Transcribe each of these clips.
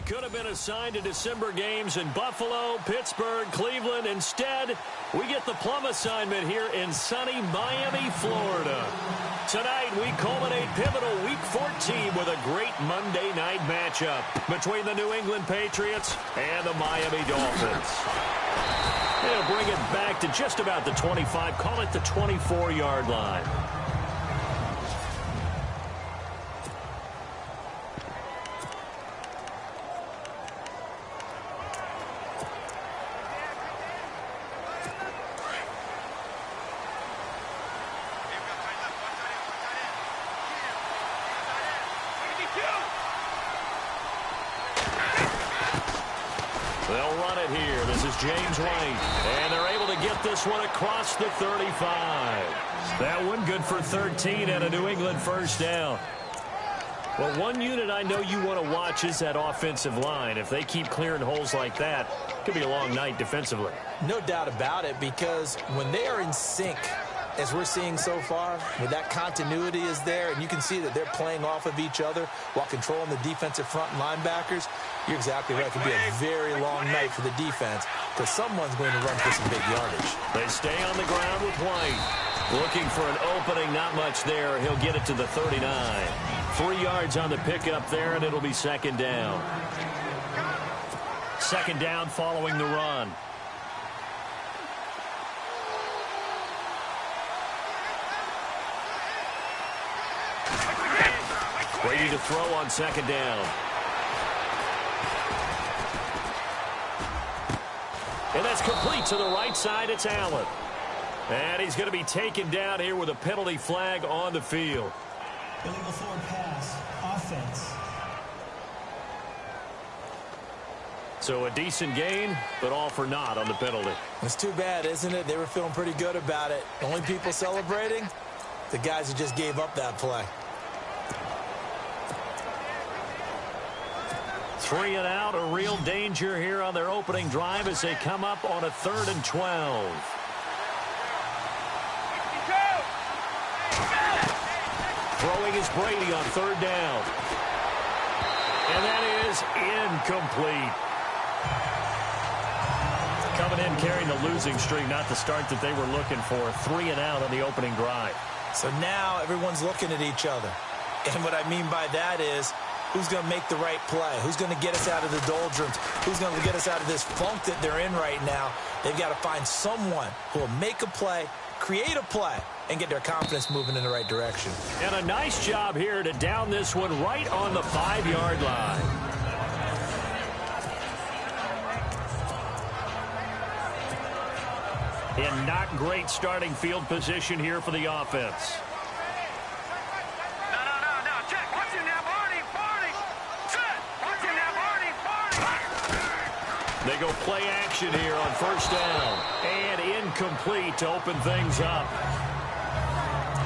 could have been assigned to December games in Buffalo, Pittsburgh, Cleveland. Instead, we get the plum assignment here in sunny Miami, Florida. Tonight, we culminate pivotal Week 14 with a great Monday night matchup between the New England Patriots and the Miami Dolphins. They'll bring it back to just about the 25, call it the 24-yard line. They'll run it here. This is James White. And they're able to get this one across the 35. That one good for 13 and a New England first down. Well, one unit I know you want to watch is that offensive line. If they keep clearing holes like that, it could be a long night defensively. No doubt about it, because when they are in sync, as we're seeing so far, where that continuity is there, and you can see that they're playing off of each other while controlling the defensive front linebackers, you're exactly right. It could be a very long night for the defense because someone's going to run for some big yardage. They stay on the ground with White. Looking for an opening, not much there. He'll get it to the 39. 3 yards on the pickup there, and it'll be second down. Second down following the run. Ready to throw on second down. And that's complete to the right side. It's Allen. And he's going to be taken down here with a penalty flag on the field. Illegal forward pass. Offense. So a decent gain, but all for naught on the penalty. It's too bad, isn't it? They were feeling pretty good about it. The only people celebrating, the guys who just gave up that play. 3 and out, a real danger here on their opening drive as they come up on a 3rd and 12. Throwing is Brady on 3rd down. And that is incomplete. Coming in carrying the losing streak, not the start that they were looking for. 3 and out on the opening drive. So now everyone's looking at each other. And what I mean by that is, who's going to make the right play? Who's going to get us out of the doldrums? Who's going to get us out of this funk that they're in right now? They've got to find someone who will make a play, create a play, and get their confidence moving in the right direction. And a nice job here to down this one right on the 5-yard line. In not great starting field position here for the offense. They go play action here on 1st down. And incomplete to open things up.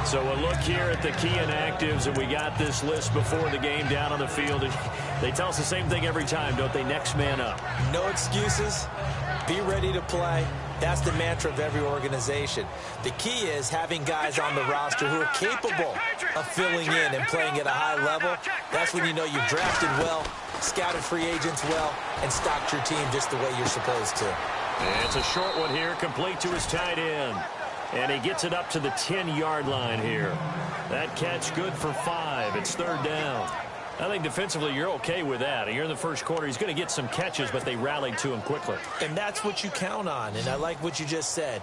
So a look here at the key inactives, and we got this list before the game down on the field. They tell us the same thing every time, don't they? Next man up. No excuses. Be ready to play. That's the mantra of every organization. The key is having guys on the roster who are capable of filling in and playing at a high level. That's when you know you've drafted well, scouted free agents well, and stocked your team just the way you're supposed to. And it's a short one here, complete to his tight end. And he gets it up to the 10-yard line here. That catch good for 5. It's 3rd down. I think defensively you're okay with that. You're in the first quarter. He's going to get some catches, but they rallied to him quickly. And that's what you count on, and I like what you just said.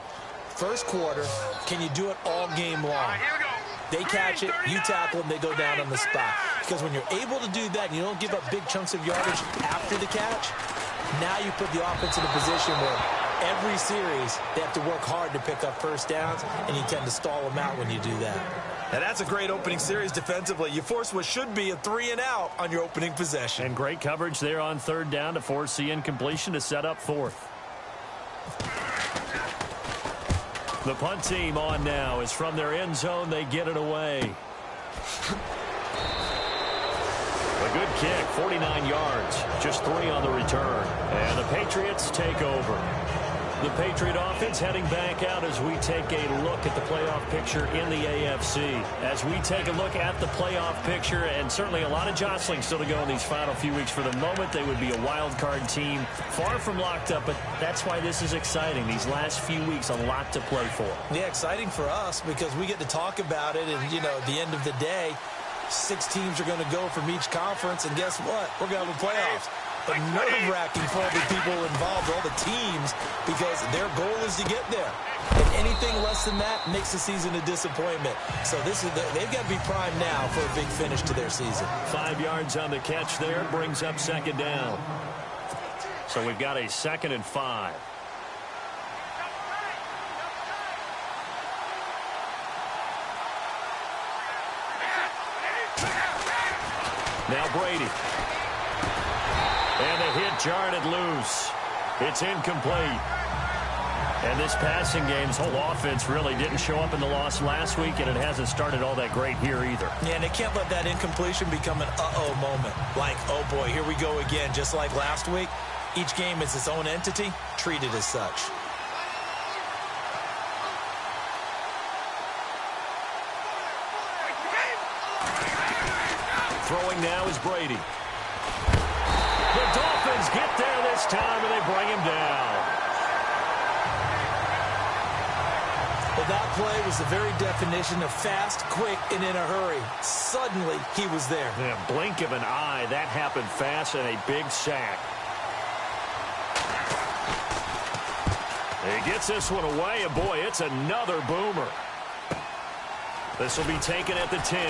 First quarter, can you do it all game long? They catch it, you tackle them, they go down on the spot. Because when you're able to do that and you don't give up big chunks of yardage after the catch, now you put the offense in a position where every series they have to work hard to pick up first downs, and you tend to stall them out when you do that. And that's a great opening series defensively. You force what should be a 3 and out on your opening possession. And great coverage there on 3rd down to force the incompletion to set up 4th. The punt team on now is from their end zone. They get it away. A good kick, 49 yards, just 3 on the return. And the Patriots take over. The Patriot offense heading back out as we take a look at the playoff picture in the AFC. As we take a look at the playoff picture, and certainly a lot of jostling still to go in these final few weeks. For the moment, they would be a wild card team, far from locked up, but that's why this is exciting. These last few weeks, a lot to play for. Yeah, exciting for us because we get to talk about it, and, you know, at the end of the day, 6 teams are going to go from each conference, and guess what? We're going to have a playoffs. But nerve-wracking for all the people involved, all the teams, because their goal is to get there. And anything less than that makes the season a disappointment. So they've got to be primed now for a big finish to their season. 5 yards on the catch there, brings up second down. So we've got a 2nd and 5. Now Brady. And the hit jarred it loose. It's incomplete. And this passing game's whole offense really didn't show up in the loss last week, and it hasn't started all that great here either. Yeah, and they can't let that incompletion become an uh-oh moment. Like, oh boy, here we go again. Just like last week, each game is its own entity, treated as such. Throwing now is Brady. The Dolphins get there this time, and they bring him down. Well, that play was the very definition of fast, quick, and in a hurry. Suddenly, he was there. Yeah, blink of an eye. That happened fast, and a big sack. He gets this one away, and boy, it's another boomer. This will be taken at the 10.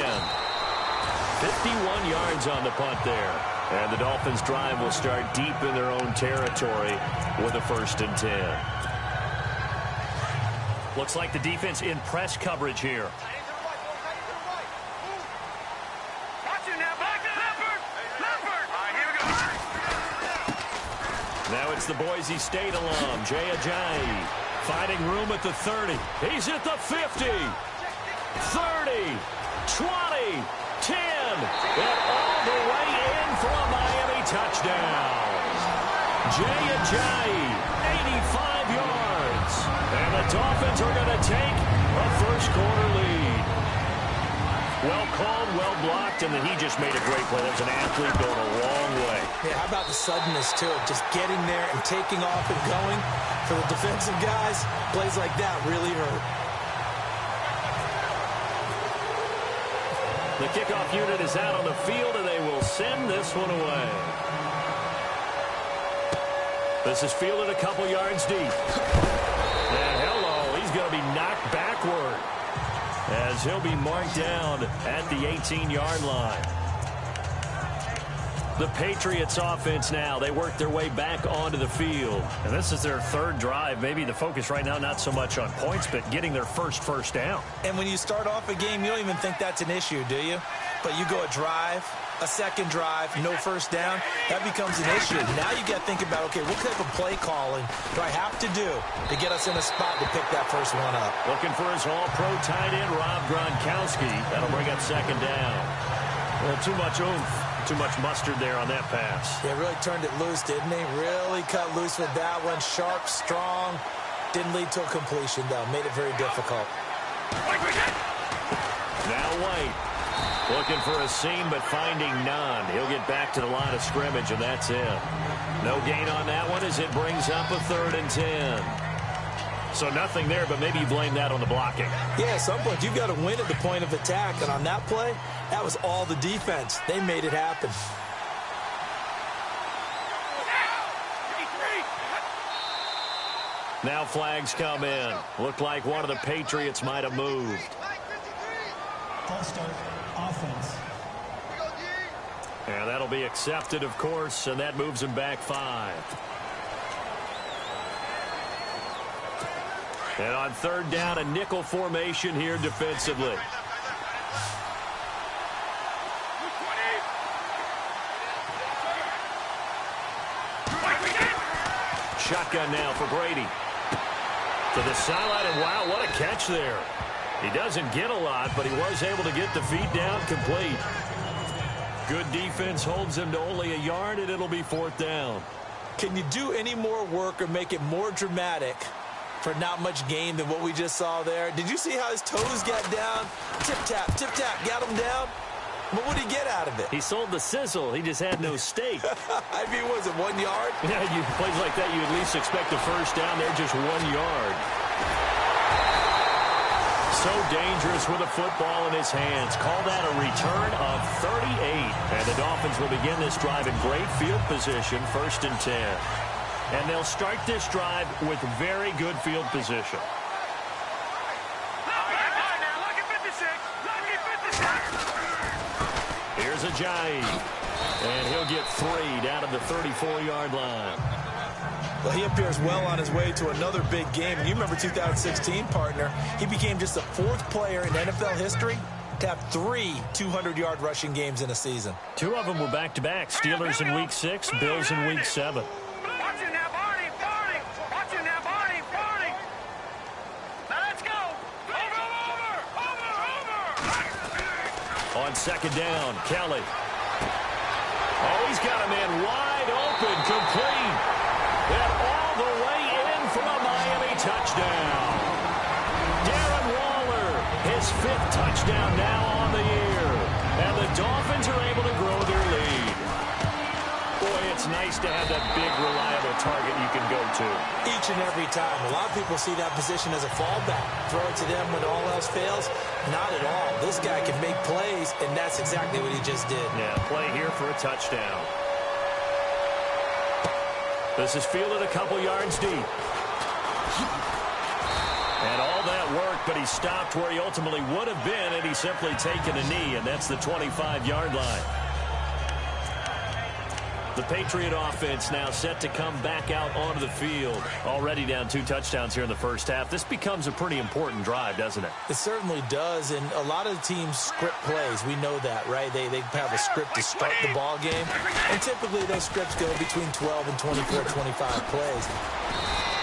51 yards on the punt there. And the Dolphins' drive will start deep in their own territory with a 1st and 10. Looks like the defense in press coverage here. Now it's the Boise State alum, Jay Ajayi, finding room at the 30. He's at the 50, 30, 20, 10, and all the way in for a Miami touchdown. Jay Ajayi, 85 yards. And the Dolphins are going to take a first-quarter lead. Well called, well blocked, and then he just made a great play. There's an athlete going a long way. Yeah, how about the suddenness, too, of just getting there and taking off and going? For the defensive guys, plays like that really hurt. The kickoff unit is out on the field, and they will send this one away. This is fielded a couple yards deep. And hello, he's going to be knocked backward as he'll be marked down at the 18-yard line. The Patriots offense now, they work their way back onto the field. And this is their 3rd drive. Maybe the focus right now not so much on points, but getting their first down. And when you start off a game, you don't even think that's an issue, do you? But you go a drive, a 2nd drive, no 1st down, that becomes an issue. Now you got to think about, okay, what type of play calling do I have to do to get us in a spot to pick that first one up? Looking for his all-pro tight end, Rob Gronkowski. That'll bring up 2nd down. Well, too much oomph. Too much mustard there on that pass. Yeah, really turned it loose, didn't he? Really cut loose with that one. Sharp, strong. Didn't lead to a completion, though. Made it very difficult. Now White. Looking for a seam, but finding none. He'll get back to the line of scrimmage, and that's it. No gain on that one as it brings up a 3rd and 10. So nothing there, but maybe you blame that on the blocking. Yeah, at some point, you've got to win at the point of attack. And on that play, that was all the defense. They made it happen. Now flags come in. Looked like one of the Patriots might have moved. All-start offense. And that'll be accepted, of course, and that moves him back 5. And on 3rd down, a nickel formation here defensively. Shotgun now for Brady. To the sideline, and wow, what a catch there. He doesn't get a lot, but he was able to get the feet down complete. Good defense holds him to only a yard, and it'll be 4th down. Can you do any more work or make it more dramatic for not much gain than what we just saw there? Did you see how his toes got down? Tip-tap, got him down. What would he get out of it? He sold the sizzle. He just had no steak. I mean, was it 1 yard? Yeah, you plays like that, you at least expect a first down. They're just 1 yard. So dangerous with a football in his hands. Call that a return of 38. And the Dolphins will begin this drive in great field position, 1st and 10. And they'll start this drive with very good field position. Here's Ajayi. And he'll get 3 down at the 34-yard line. Well, he appears well on his way to another big game. And you remember 2016, partner. He became just the 4th player in NFL history to have 3 200-yard rushing games in a season. 2 of them were back-to-back. Steelers in Week 6, Bills in Week 7. On 2nd down, Kelly. Oh, he's got a man wide open, complete. And all the way in for a Miami touchdown. Darren Waller, his 5th touchdown now on the year. And the Dolphins are able to grow their lead. Boy, it's nice to have that big, reliable target you can go to. Each and every time. A lot of people see that position as a fallback. Throw it to them when all else fails. Not at all. This guy can make plays, and that's exactly what he just did. Yeah, play here for a touchdown. This is fielded a couple yards deep. And all that work, but he stopped where he ultimately would have been, and he's simply taken a knee, and that's the 25-yard line. The Patriot offense now set to come back out onto the field. Already down 2 touchdowns here in the first half. This becomes a pretty important drive, doesn't it? It certainly does, and a lot of teams script plays. We know that, right? They have a script to start the ball game, and typically those scripts go between 12 and 24, 25 plays.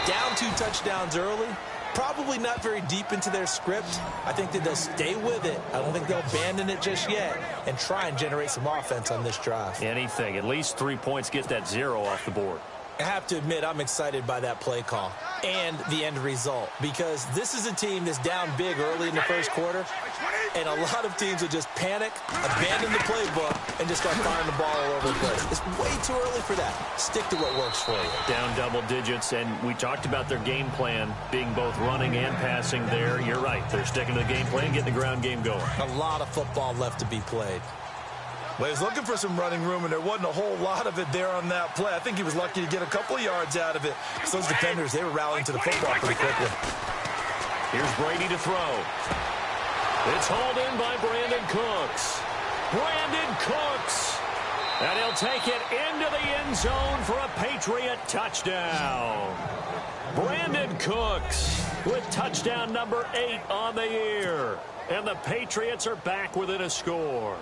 Down 2 touchdowns early, probably not very deep into their script. I think that they'll stay with it. I don't think they'll abandon it just yet and try and generate some offense on this drive. Anything. At least 3 points, get that 0 off the board. I have to admit, I'm excited by that play call and the end result, because this is a team that's down big early in the first quarter, and a lot of teams will just panic, abandon the playbook, and just start firing the ball all over the place. It's way too early for that. Stick to what works for you. Down double digits, and we talked about their game plan being both running and passing there. You're right. They're sticking to the game plan, getting the ground game going. A lot of football left to be played. Well, he was looking for some running room, and there wasn't a whole lot of it there on that play. I think he was lucky to get a couple of yards out of it. So those defenders, they were rallying to the football pretty quickly. Here's Brady to throw. It's hauled in by Brandon Cooks. Brandon Cooks. And he'll take it into the end zone for a Patriot touchdown. Brandon Cooks with touchdown number 8 on the year. And the Patriots are back within a score.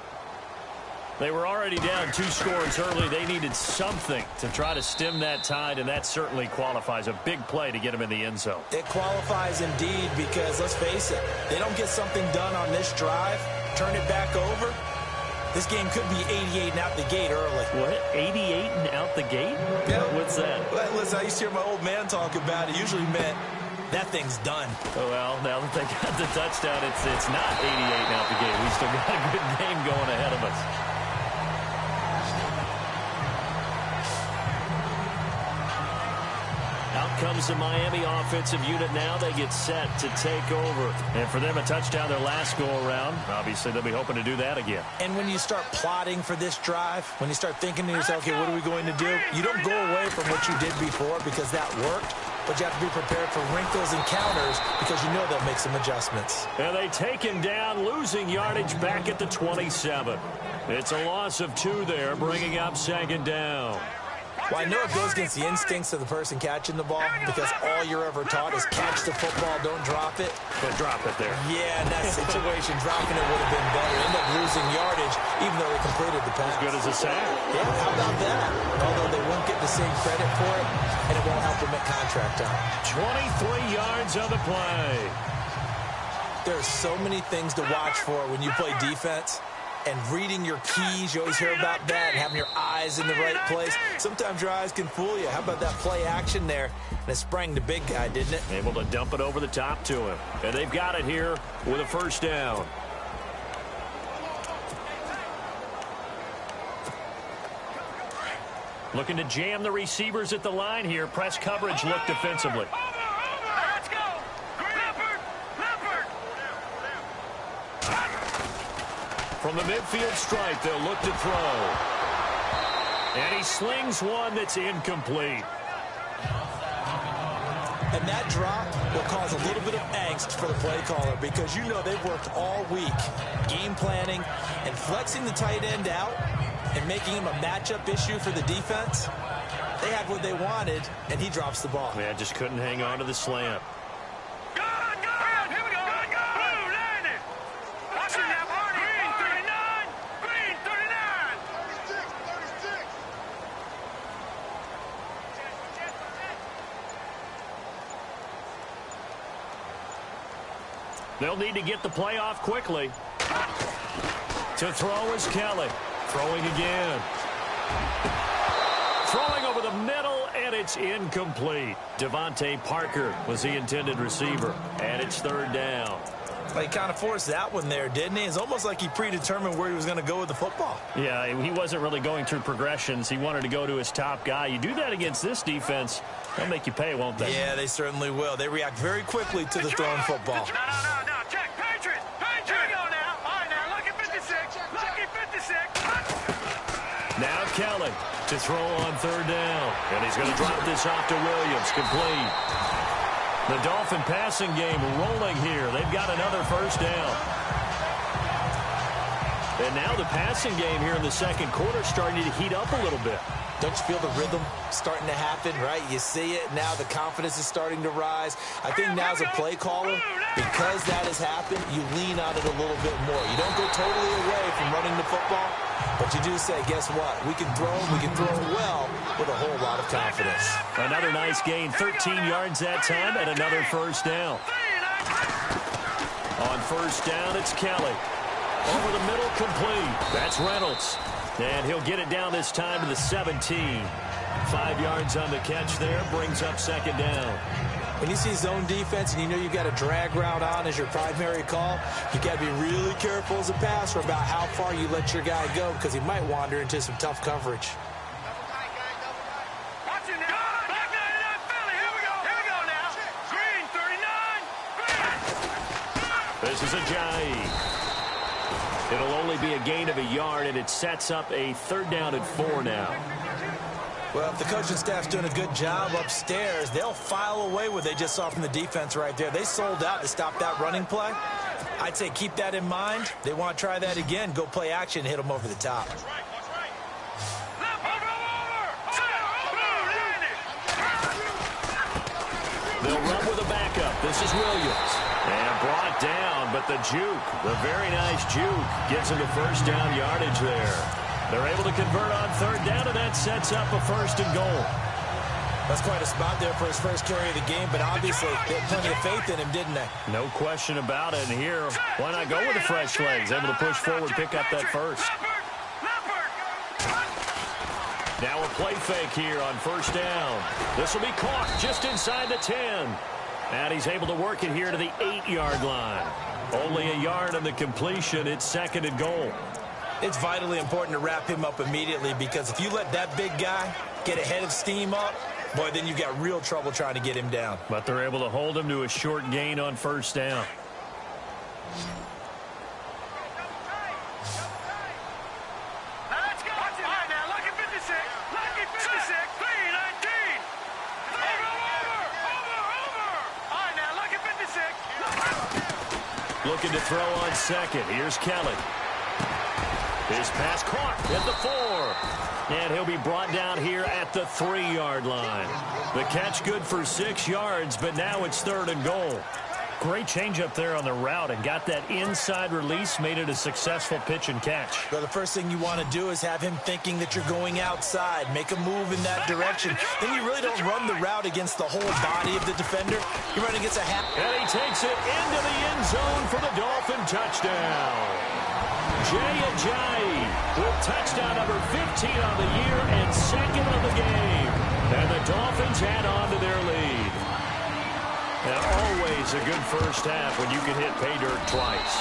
They were already down 2 scores early. They needed something to try to stem that tide, and that certainly qualifies. A big play to get them in the end zone. It qualifies indeed, because let's face it, they don't get something done on this drive, turn it back over, this game could be 88 and out the gate early. What? 88 and out the gate? Yeah. What's that? Well, listen, I used to hear my old man talk about it. Usually meant that thing's done. Oh, well, now that they got the touchdown, it's not 88 and out the gate. We still got a good game going ahead of us. Out comes the Miami offensive unit now. They get set to take over. And for them, a touchdown their last go-around. Obviously, they'll be hoping to do that again. And when you start plotting for this drive, when you start thinking to yourself, okay, what are we going to do? You don't go away from what you did before because that worked, but you have to be prepared for wrinkles and counters because you know they'll make some adjustments. And they take him down, losing yardage back at the 27. It's a loss of 2 there, bringing up 2nd down. Well, I know it goes against the instincts of the person catching the ball because all you're ever taught is catch the football, don't drop it. But drop it there. Yeah, in that situation, dropping it would have been better. End up losing yardage, even though they completed the pass. As good as a sack. Yeah, how about that? Although they won't get the same credit for it, and it won't help them at contract time. 23 yards on the play. There's so many things to watch for when you play defense. and reading your keys. You always hear about that, and having your eyes in the right place. Sometimes your eyes can fool you. How about that play action there? And it sprang the big guy, didn't it? Able to dump it over the top to him. And they've got it here with a first down. Looking to jam the receivers at the line here. Press coverage look defensively. Let's go. Leopard. From the midfield stripe, they'll look to throw. And he slings one that's incomplete. And that drop will cause a little bit of angst for the play caller because you know they've worked all week game planning and flexing the tight end out and making him a matchup issue for the defense. They had what they wanted, and he drops the ball. Yeah, just couldn't hang on to the slant. Good. Here we go. Good. Blue landed. Watch it now, Barney. Green 39. They'll need to get the play off quickly. To throw is Kelly. Throwing again. Throwing over the middle, and it's incomplete. Devontae Parker was the intended receiver, and it's third down. Well, he kind of forced that one there, didn't he? It's almost like he predetermined where he was going to go with the football. Yeah, he wasn't really going through progressions. He wanted to go to his top guy. You do that against this defense, they'll make you pay, won't they? Yeah, they certainly will. They react very quickly to the thrown football. No. Check. Patriots. Here we go now. All right, now, lucky 56. Lucky 56. Now Kelly to throw on third down. And he's going to drop this off to Williams. Complete. The Dolphin passing game rolling here. They've got another first down. And now the passing game here in the second quarter starting to heat up a little bit. Don't you feel the rhythm starting to happen, right? You see it now. The confidence is starting to rise. I think now as a play caller, because that has happened, you lean on it a little bit more. You don't go totally away from running the football, but you do say, guess what? We can throw it well with a whole lot of confidence. Another nice gain, 13 yards that time, and another first down. On first down, it's Kelly. Over the middle, complete. That's Reynolds. And he'll get it down this time to the 17. 5 yards on the catch there, brings up second down. When you see zone defense and you know you've got a drag route on as your primary call, you got to be really careful as a passer about how far you let your guy go because he might wander into some tough coverage. Watch it now. Black 99 Philly. Here we go now. Green 39. This is Ajayi. It'll only be a gain of a yard, and it sets up a third down and 4 now. Well, if the coaching staff's doing a good job upstairs, they'll file away what they just saw from the defense right there. They sold out to stop that running play. I'd say keep that in mind. They want to try that again. Go play action, hit them over the top. They'll run with a backup. This is Williams. And brought down, but the juke, the very nice juke, gets him to first down yardage there. They're able to convert on third down, and that sets up a first and goal. That's quite a spot there for his first carry of the game, but obviously they had plenty of faith in him, didn't they? No question about it. And here, why not go with the fresh legs? Able to push forward, pick up that first. Now a play fake here on first down. This will be caught just inside the 10. And he's able to work it here to the 8-yard line. Only a yard on the completion. It's second and goal. It's vitally important to wrap him up immediately because if you let that big guy get ahead of steam up, boy, then you've got real trouble trying to get him down. But they're able to hold him to a short gain on first down. Looking to throw on second. Here's Kelly. His pass caught at the 4. And he'll be brought down here at the 3-yard line. The catch good for 6 yards, but now it's third and goal. Great change up there on the route and got that inside release, made it a successful pitch and catch. Well, the first thing you want to do is have him thinking that you're going outside, make a move in that direction. Then you really don't run the route against the whole body of the defender. You run against a half. And he takes it into the end zone for the Dolphin touchdown. Ajayi with touchdown number 15 on the year and second of the game. And the Dolphins add on to their lead. Now, always a good first half when you can hit pay dirt twice.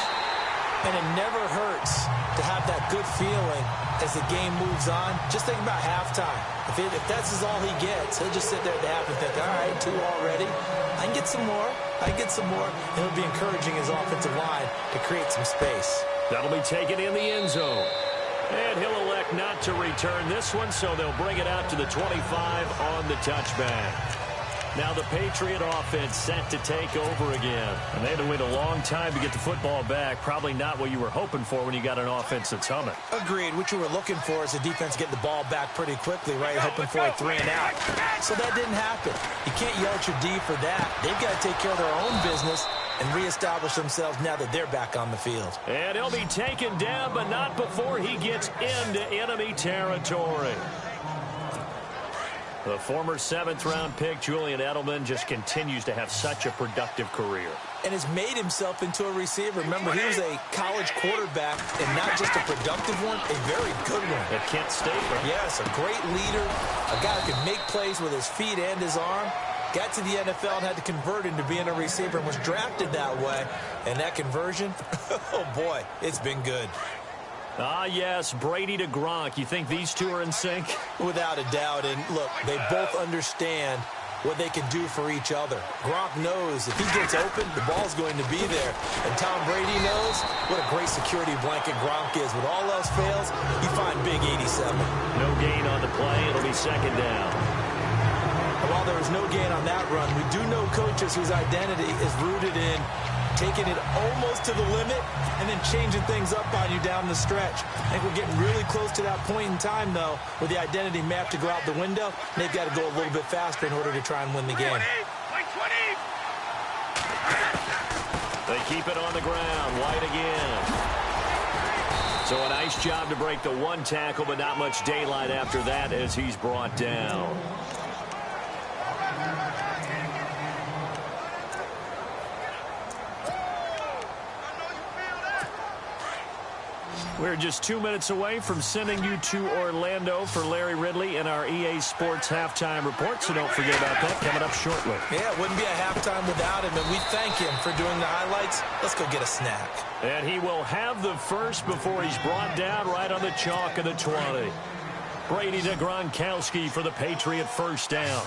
And it never hurts to have that good feeling as the game moves on. Just think about halftime. If that's all he gets, he'll just sit there at the half and think, all right, 2 already. I can get some more. I can get some more. And he'll be encouraging his offensive line to create some space. That'll be taken in the end zone. And he'll elect not to return this one, so they'll bring it out to the 25 on the touchback. Now the Patriot offense set to take over again. And they had to wait a long time to get the football back. Probably not what you were hoping for when you got an offense that's humming. Agreed. What you were looking for is the defense getting the ball back pretty quickly, right? Hoping for a 3 and out. So that didn't happen. You can't yell at your D for that. They've got to take care of their own business and reestablish themselves now that they're back on the field. And he'll be taken down, but not before he gets into enemy territory. The former 7th-round pick, Julian Edelman, just continues to have such a productive career. And has made himself into a receiver. Remember, he was a college quarterback, and not just a productive one, a very good one. At Kent State, right? Yes, a great leader, a guy who can make plays with his feet and his arm. Got to the NFL and had to convert into being a receiver and was drafted that way. And that conversion, oh boy, it's been good. Ah, yes, Brady to Gronk. You think these two are in sync? Without a doubt. And look, they both understand what they can do for each other. Gronk knows if he gets open, the ball's going to be there. And Tom Brady knows what a great security blanket Gronk is. When all else fails, you find big 87. No gain on the play. It'll be second down. And while there was no gain on that run, we do know coaches whose identity is rooted in taking it almost to the limit and then changing things up on you down the stretch. I think we're getting really close to that point in time, though, where the identity map to go out the window, and they've got to go a little bit faster in order to try and win the game. They keep it on the ground. White again. So a nice job to break the 1 tackle, but not much daylight after that as he's brought down. We're just 2 minutes away from sending you to Orlando for Larry Ridley and our EA Sports Halftime Report, so don't forget about that coming up shortly. Yeah, it wouldn't be a halftime without him, and we thank him for doing the highlights. Let's go get a snack. And he will have the first before he's brought down right on the chalk of the 20. Brady to Gronkowski for the Patriot first down.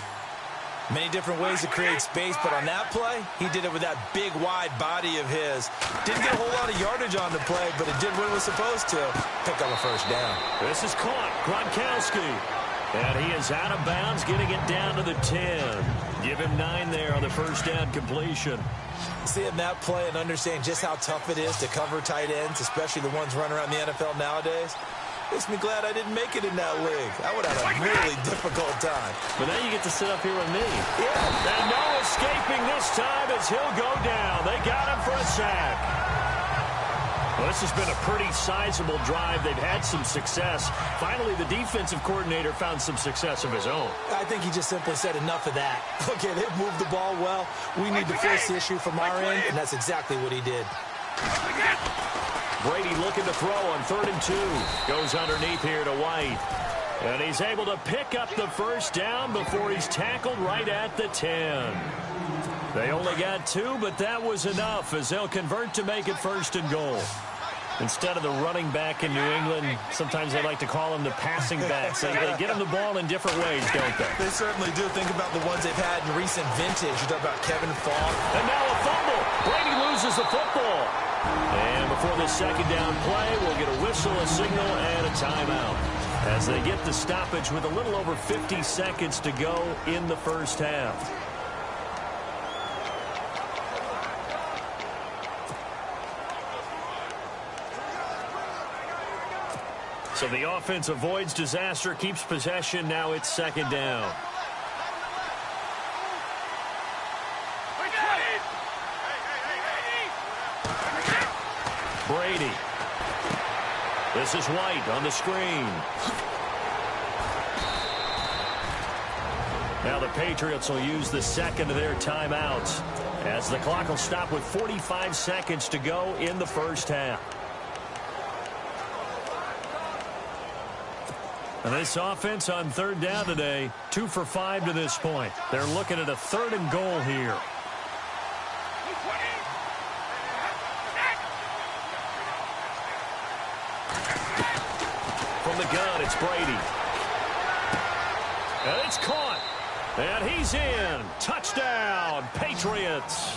Many different ways to create space, but on that play, he did it with that big, wide body of his. Didn't get a whole lot of yardage on the play, but it did what it was supposed to. Pick up a first down. This is caught. Gronkowski. And he is out of bounds, getting it down to the 10. Give him 9 there on the first down completion. Seeing that play and understanding just how tough it is to cover tight ends, especially the ones running around the NFL nowadays, makes me glad I didn't make it in that league. I would have had a really difficult time. But now you get to sit up here with me. Yeah. And no escaping this time as he'll go down. They got him for a sack. Well, this has been a pretty sizable drive. They've had some success. Finally, the defensive coordinator found some success of his own. I think he just simply said enough of that. Okay, they've moved the ball well. We need to force the issue from our end, and that's exactly what he did. Brady looking to throw on 3rd and 2. Goes underneath here to White. And he's able to pick up the first down before he's tackled right at the 10. They only got 2, but that was enough as they'll convert to make it 1st and goal. Instead of the running back in New England, sometimes they like to call them the passing backs. They get them the ball in different ways, don't they? They certainly do. Think about the ones they've had in recent vintage. You talk about Kevin Falk. And now a fumble. Brady loses the football. And before this second down play, we'll get a whistle, a signal, and a timeout as they get the stoppage with a little over 50 seconds to go in the first half. So the offense avoids disaster, keeps possession. Now it's 2nd down. Brady. This is White on the screen. Now the Patriots will use the second of their timeouts as the clock will stop with 45 seconds to go in the first half. And this offense on third down today, 2 for 5 to this point. They're looking at a 3rd and goal here. From the gun, it's Brady. And it's caught. And he's in. Touchdown, Patriots.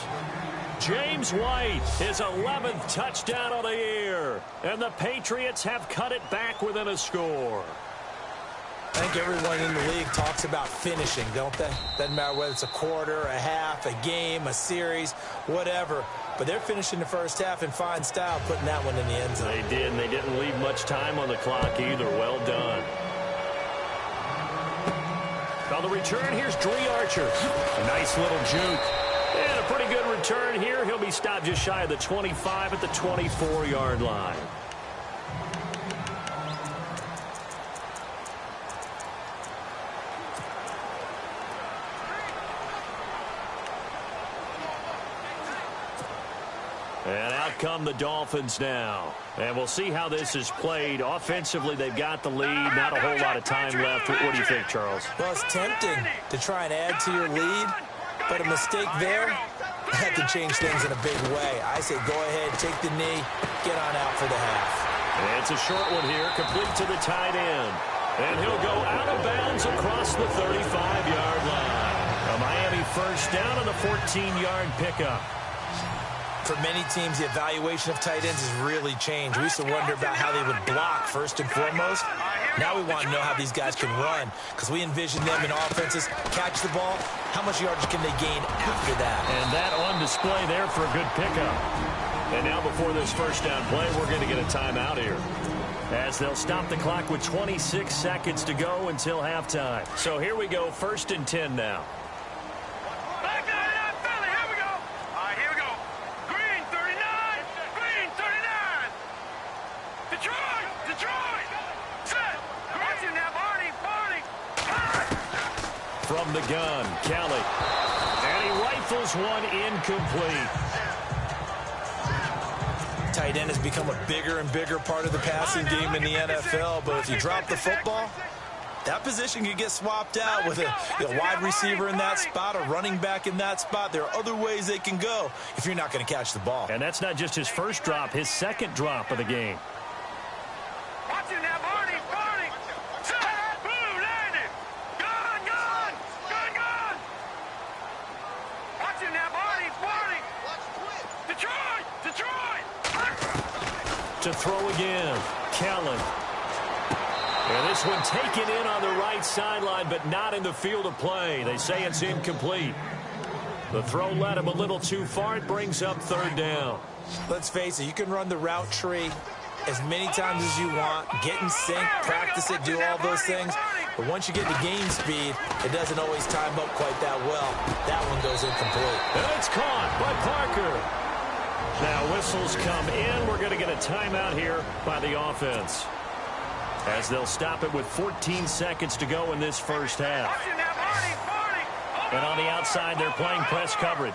James White, his 11th touchdown of the year. And the Patriots have cut it back within a score. I think everyone in the league talks about finishing, don't they? Doesn't matter whether it's a quarter, a half, a game, a series, whatever. But they're finishing the first half in fine style, putting that one in the end zone. They did, and they didn't leave much time on the clock either. Well done. On the return, here's Dree Archer. A nice little juke. And a pretty good return here. He'll be stopped just shy of the 25 at the 24-yard line. And out come the Dolphins now. And we'll see how this is played. Offensively, they've got the lead. Not a whole lot of time left. What do you think, Charles? Well, it's tempting to try and add to your lead, but a mistake there had to change things in a big way. I say go ahead, take the knee, get on out for the half. And it's a short one here, complete to the tight end. And he'll go out of bounds across the 35-yard line. A Miami first down on the 14-yard pickup. For many teams, the evaluation of tight ends has really changed. We used to wonder about how they would block first and foremost. Now we want to know how these guys can run, because we envision them in offenses catch the ball. How much yardage can they gain after that? And that on display there for a good pickup. And now before this first down play, we're going to get a timeout here, as they'll stop the clock with 26 seconds to go until halftime. So here we go, 1st and 10 now. From the gun, Kelly. And he rifles one incomplete. Tight end has become a bigger and bigger part of the passing game in the NFL, but if you drop the football, that position can get swapped out with a wide receiver in that spot, a running back in that spot. There are other ways they can go if you're not going to catch the ball. And that's not just his first drop, his second drop of the game. To throw again, Kellen. And this one taken in on the right sideline, but not in the field of play. They say it's incomplete. The throw led him a little too far. It brings up 3rd down. Let's face it, you can run the route tree as many times as you want, get in sync, practice it, do all those things. But once you get to game speed, it doesn't always time up quite that well. That one goes incomplete. And it's caught by Parker. Now whistles come in. We're going to get a timeout here by the offense, as they'll stop it with 14 seconds to go in this first half. And on the outside, they're playing press coverage.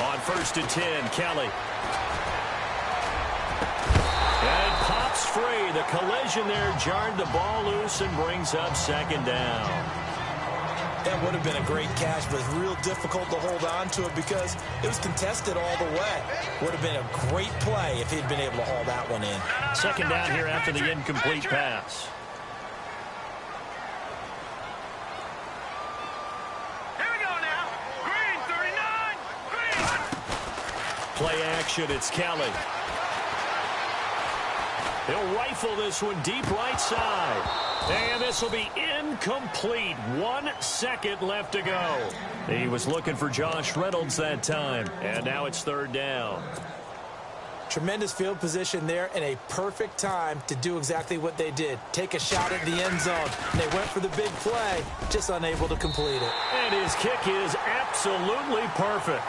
On 1st and 10, Kelly. And it pops free. The collision there jarred the ball loose and brings up 2nd down. That would have been a great catch, but it's real difficult to hold on to it because it was contested all the way. Would have been a great play if he'd been able to haul that one in. 2nd down here after the incomplete pass. Here we go now. Green, 39. Green. Play action, it's Kelly. He'll rifle this one deep right side. And this will be incomplete. 1 second left to go. He was looking for Josh Reynolds that time. And now it's 3rd down. Tremendous field position there and a perfect time to do exactly what they did. Take a shot at the end zone. They went for the big play, just unable to complete it. And his kick is absolutely perfect.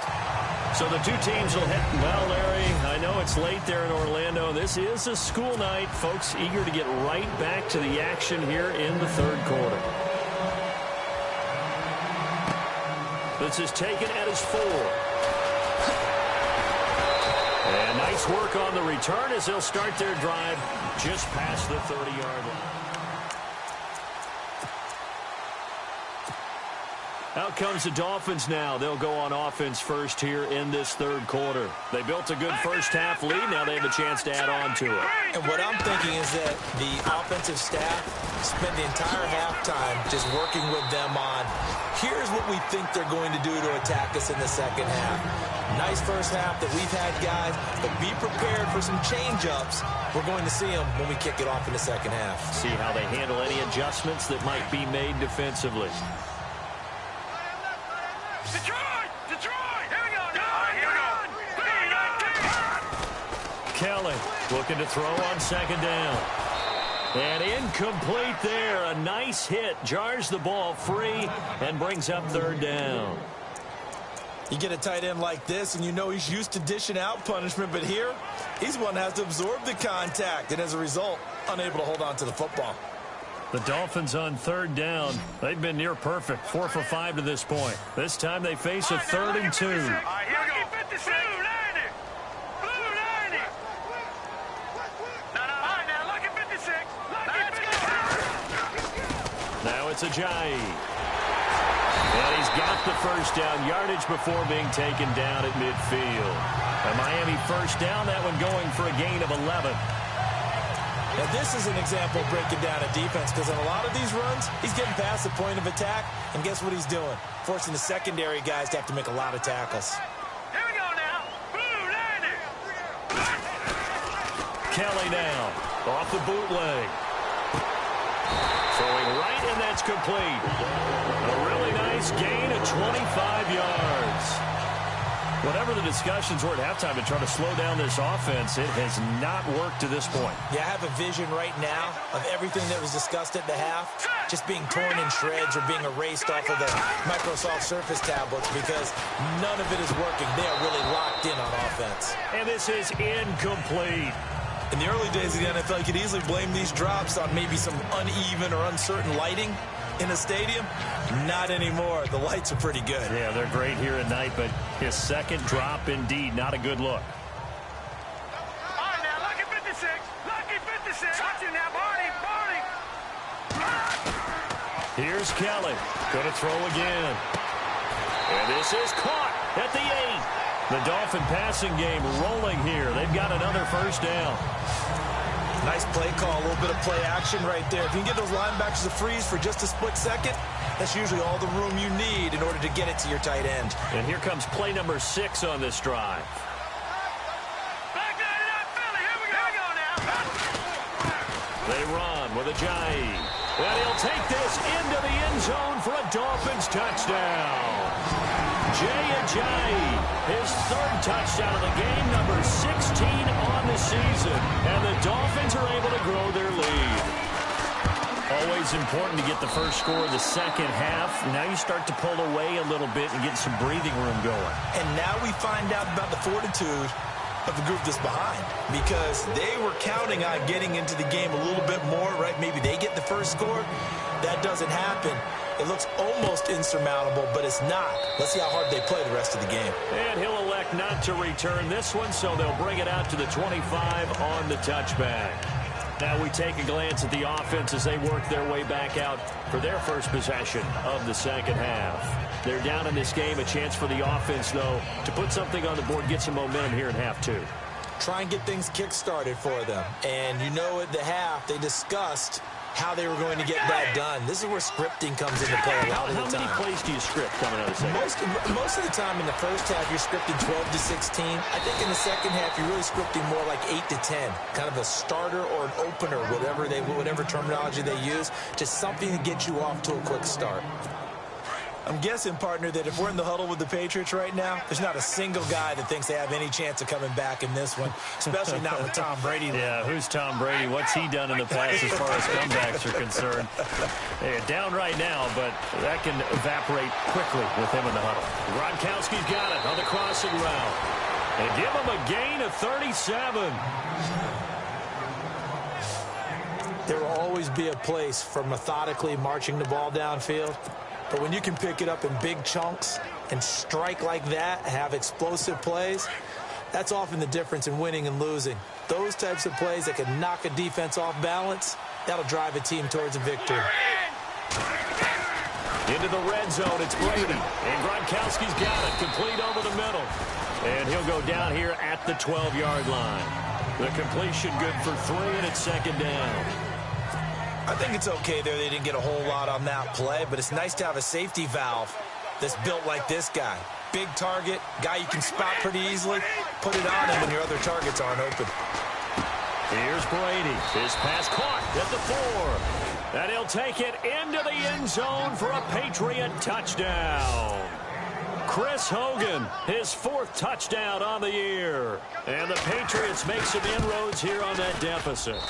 So the two teams will hit. Well, Larry, I know it's late there in Orlando. This is a school night. Folks eager to get right back to the action here in the 3rd quarter. This is taken at his 4. And Nice work on the return as they'll start their drive just past the 30-yard line. Out comes the Dolphins now. They'll go on offense first here in this third quarter. They built a good first-half lead. Now they have a chance to add on to it. And what I'm thinking is that the offensive staff spent the entire halftime just working with them on, here's what we think they're going to do to attack us in the second half. Nice first half that we've had, guys, but be prepared for some change-ups. We're going to see them when we kick it off in the second half. See how they handle any adjustments that might be made defensively. Detroit! Here we go now! Here we go! Kelly looking to throw on second down. And incomplete there. A nice hit. Jars the ball free and brings up third down. You get a tight end like this, and you know he's used to dishing out punishment, but here, he's one that has to absorb the contact, and as a result, unable to hold on to the football. The Dolphins on third down. They've been near perfect, 4 for 5 to this point. This time they face a 3rd and 2. Here we go. 56. Blue 90. Blue 90. No. All right, now look at 56. Let's go. Now it's Ajayi. And he's got the first down yardage before being taken down at midfield. A Miami first down, that one going for a gain of 11. Now, this is an example of breaking down a defense, because in a lot of these runs, he's getting past the point of attack, and guess what he's doing? Forcing the secondary guys to have to make a lot of tackles. Here we go now. Blue 90. Kelly now, off the bootleg. Throwing right, and that's complete. A really nice gain of 25 yards. Whatever the discussions were at halftime to try to slow down this offense, it has not worked to this point. Yeah, I have a vision right now of everything that was discussed at the half just being torn in shreds or being erased off of the Microsoft Surface tablets, because none of it is working. They are really locked in on offense. And this is incomplete. In the early days of the NFL, you could easily blame these drops on maybe some uneven or uncertain lighting in a stadium. Not anymore. The lights are pretty good. Yeah, they're great here at night, but his second drop, indeed, not a good look. All right, now look at 56. Look at 56. Watch it now, Barney. Here's Kelly. Going to throw again. And this is caught at the 8. The Dolphin passing game rolling here. They've got another first down. Nice play call, a little bit of play action right there. If you can get those linebackers to freeze for just a split second, that's usually all the room you need in order to get it to your tight end. And here comes play number 6 on this drive. Back that up, Philly. Here we go now. They run with Ajayi. And he'll take this into the end zone for a Dolphins touchdown. Jay Ajayi, his 3rd touchdown of the game, number 16 on the season. And the Dolphins are able to grow their lead. Always important to get the first score of the second half. Now you start to pull away a little bit and get some breathing room going. And now we find out about the fortitude of the group that's behind, because they were counting on getting into the game a little bit more, right? Maybe they get the first score. That doesn't happen. It looks almost insurmountable, but it's not. Let's see how hard they play the rest of the game. And he'll elect not to return this one, so they'll bring it out to the 25 on the touchback. Now we take a glance at the offense as they work their way back out for their first possession of the second half. They're down in this game. A chance for the offense, though, to put something on the board, get some momentum here in half 2. Try and get things kick-started for them. And you know at the half, they discussed how they were going to get that done. This is where scripting comes into play a lot of the time. How many plays do you script coming out of the second? Most of the time in the first half, you're scripting 12 to 16. I think in the second half, you're really scripting more like 8 to 10. Kind of a starter or an opener, whatever terminology they use. Just something to get you off to a quick start. I'm guessing, partner, that if we're in the huddle with the Patriots right now, there's not a single guy that thinks they have any chance of coming back in this one, especially not with Tom Brady. Yeah, who's Tom Brady? What's he done in the past as far as comebacks are concerned? They're down right now, but that can evaporate quickly with him in the huddle. Gronkowski's got it on the crossing route. And give him a gain of 37. There will always be a place for methodically marching the ball downfield. But when you can pick it up in big chunks and strike like that, have explosive plays, That's often the difference in winning and losing. Those types of plays that can knock a defense off balance, that'll drive a team towards a victory. Into the red zone, it's Brady. And Gronkowski's got it, complete over the middle. And he'll go down here at the 12-yard line. The completion good for 3, and it's second down. I think it's okay there. They didn't get a whole lot on that play, but it's nice to have a safety valve that's built like this guy. Big target, guy you can spot pretty easily. Put it on him when your other targets aren't open. Here's Brady. His pass caught at the 4. And he'll take it into the end zone for a Patriot touchdown. Chris Hogan, his 4th touchdown on the year. And the Patriots make some inroads here on that deficit.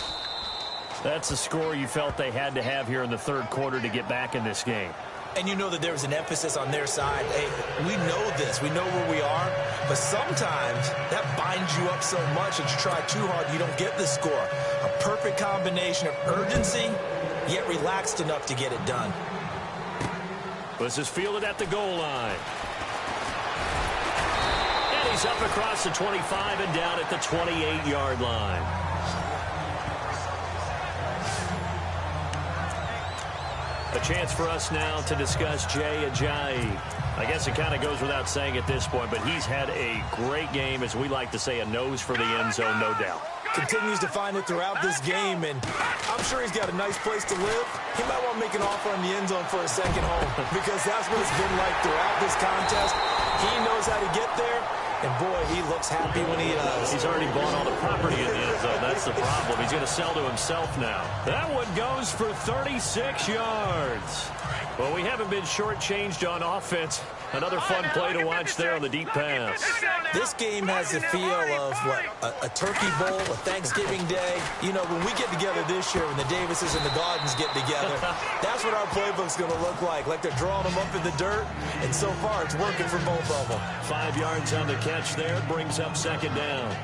That's the score you felt they had to have here in the third quarter to get back in this game. And you know that there was an emphasis on their side. Hey, we know this. We know where we are. But sometimes that binds you up so much that you try too hard, you don't get the score. A perfect combination of urgency, yet relaxed enough to get it done. This is fielded at the goal line. And he's up across the 25 and down at the 28-yard line. A chance for us now to discuss Jay Ajayi. I guess it kind of goes without saying at this point, but he's had a great game, as we like to say, a nose for the end zone, no doubt. Continues to find it throughout this game, and I'm sure he's got a nice place to live. He might want to make an offer on the end zone for a second home, because that's what it's been like throughout this contest. He knows how to get there, and boy, he looks happy when he does. He's already bought all the property in the end zone. That's the problem. He's going to sell to himself now. That one goes for 36 yards. Well, we haven't been shortchanged on offense. Another fun play to watch there on the deep pass. This game has the feel of, what, a turkey bowl, a Thanksgiving day. You know, when we get together this year, when the Davises and the Gardens get together, that's what our playbook's going to look like they're drawing them up in the dirt, and so far it's working for both of them. 5 yards on the catch there, brings up second down.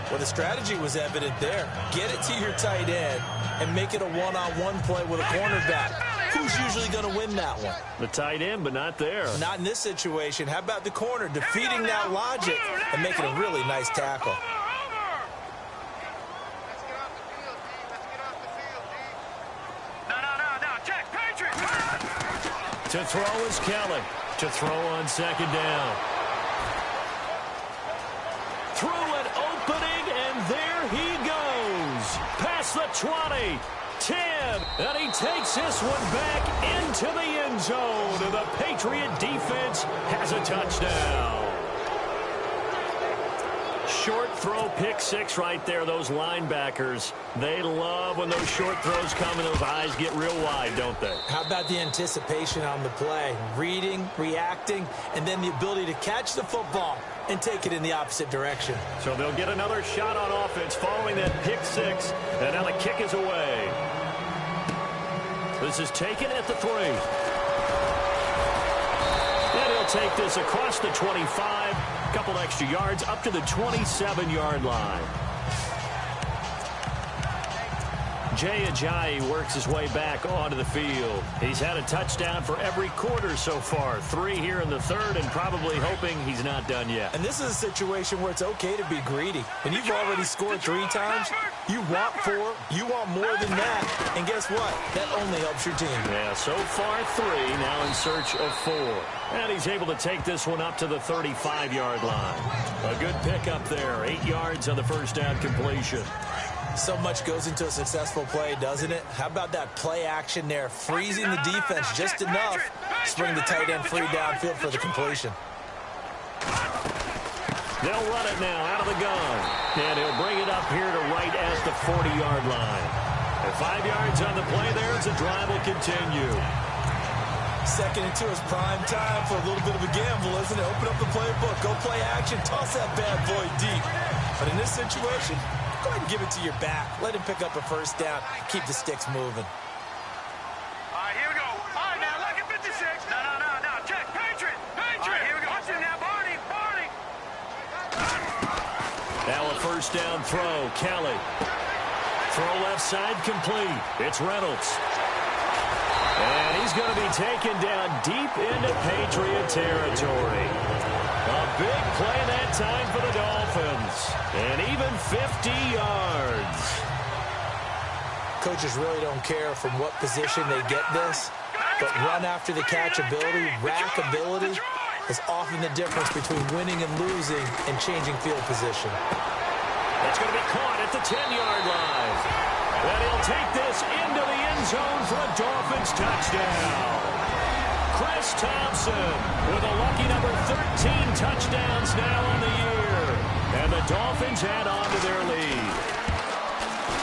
Well, the strategy was evident there. Get it to your tight end and make it a one-on-one play with a cornerback. Who's usually going to win that one? The tight end, but not there. Not in this situation. How about the corner defeating that logic and making a really nice tackle? Check, Patriots! To throw is Kelly. To throw on second down. Through an opening, and there he goes. Past the 20. 10, and he takes this one back into the end zone, and the Patriot defense has a touchdown. Short throw, pick 6 right there. Those linebackers, they love when those short throws come and those eyes get real wide, don't they? How about the anticipation on the play? Reading, reacting, and then the ability to catch the football and take it in the opposite direction. So they'll get another shot on offense following that pick 6, and now the kick is away. This is taken at the 3. And he'll take this across the 25, a couple extra yards up to the 27-yard line. Jay Ajayi works his way back onto the field. He's had a touchdown for every quarter so far. 3 here in the third, and probably hoping he's not done yet. And this is a situation where it's okay to be greedy. When you've already scored 3 times, you want 4, you want more than that. And guess what? That only helps your team. Yeah, so far 3, now in search of 4. And he's able to take this one up to the 35-yard line. A good pickup there. 8 yards on the first down completion. So much goes into a successful play, doesn't it? How about that play action there, freezing the defense just enough to bring the tight end free downfield for the completion. They'll run it now out of the gun. And he'll bring it up here to right at the 40-yard line. And 5 yards on the play there as the drive will continue. 2nd and 2 is prime time for a little bit of a gamble, isn't it? Open up the playbook, go play action, toss that bad boy deep. But in this situation, go ahead and give it to your back. Let him pick up a first down. Keep the sticks moving. All right, here we go. All right, now, look at 56. No. Check, Patriot. All right, here we go. Watch him now, Barney. Now a first down throw. Kelly. Throw left side complete. It's Reynolds. And he's going to be taken down deep into Patriot territory. A big play that time for the Dolphins. And even 50 yards. Coaches really don't care from what position they get this, but run after the catch ability, rack ability, is often the difference between winning and losing and changing field position. It's going to be caught at the 10-yard line. And he'll take this into the end zone for a Dolphins touchdown. Chris Thompson with a lucky number 13 touchdowns now on the year. And the Dolphins add on to their lead.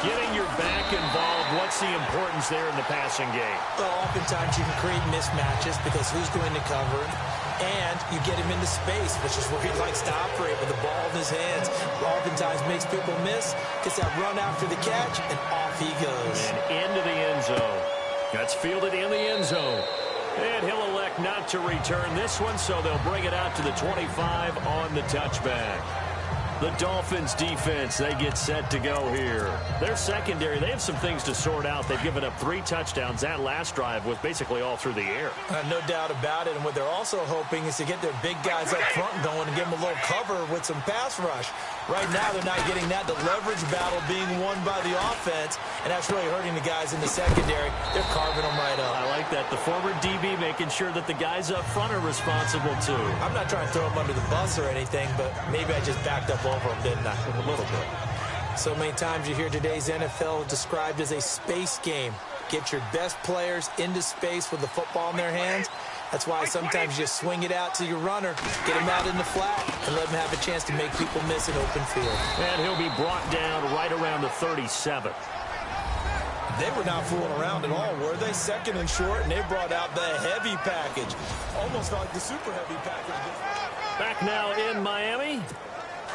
Getting your back involved, what's the importance there in the passing game? Well, oftentimes you can create mismatches because who's going to cover him? And you get him into space, which is where he likes to operate with the ball in his hands. Oftentimes makes people miss, gets that run after the catch, and off he goes. And into the end zone. That's fielded in the end zone. And he'll elect not to return this one, so they'll bring it out to the 25 on the touchback. The Dolphins defense, they get set to go here. Their secondary, they have some things to sort out. They've given up 3 touchdowns. That last drive was basically all through the air. No doubt about it. And what they're also hoping is to get their big guys up front going and give them a little cover with some pass rush. Right now, they're not getting that. The leverage battle being won by the offense, and that's really hurting the guys in the secondary. They're carving them right up. I like that. The former DB making sure that the guys up front are responsible, too. I'm not trying to throw them under the bus or anything, but maybe I just backed up over them, didn't I? A little bit. So many times you hear today's NFL described as a space game. Get your best players into space with the football in their hands. That's why sometimes you just swing it out to your runner, get him out in the flat, and let him have a chance to make people miss an open field. And he'll be brought down right around the 37. They were not fooling around at all, were they? Second and short, and they brought out the heavy package. Almost like the super heavy package. Back now in Miami.